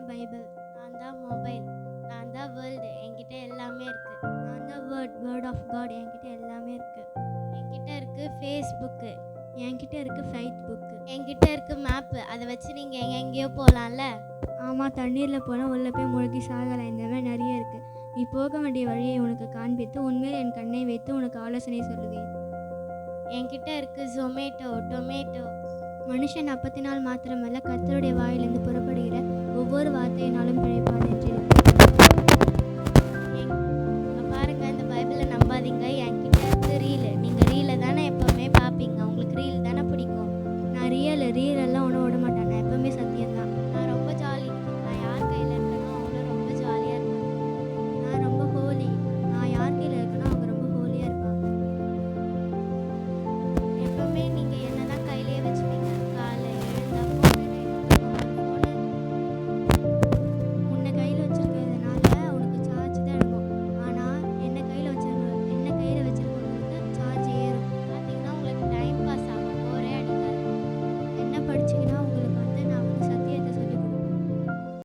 Bible. நான் தான் mobile. நான் தான் வேர்ல்டு. என்கிட்ட எல்லாமே இருக்கு. நான் தான் வேர்ட் ஆஃப் காட். என்கிட்ட எல்லாமே இருக்கு. என்கிட்ட இருக்கு ஃபேஸ்புக்கு. என்கிட்ட இருக்கு ஃபைட் புக்கு. என்கிட்ட இருக்கு மேப்பு. அதை வச்சு நீங்கள் எங்கேயோ போகலாம்ல. ஆமாம், தண்ணீரில் போனால் உள்ளே போய் முழுகி சாகலாம். இந்த மாதிரி நிறைய இருக்குது. நீ போக வேண்டிய வழியை உனக்கு காண்பித்து உண்மையில் என் கண்ணை வைத்து உனக்கு ஆலோசனை சொல்லுவேன். என்கிட்ட இருக்கு ஜொமேட்டோ, டொமேட்டோ. மனுஷன் அப்பத்தினால் மாத்திரமல்ல, கர்த்தருடைய வாயிலிருந்து புறப்படுகிற ஒவ்வொரு வார்த்தையினாலும் பிழைப்பான் என்று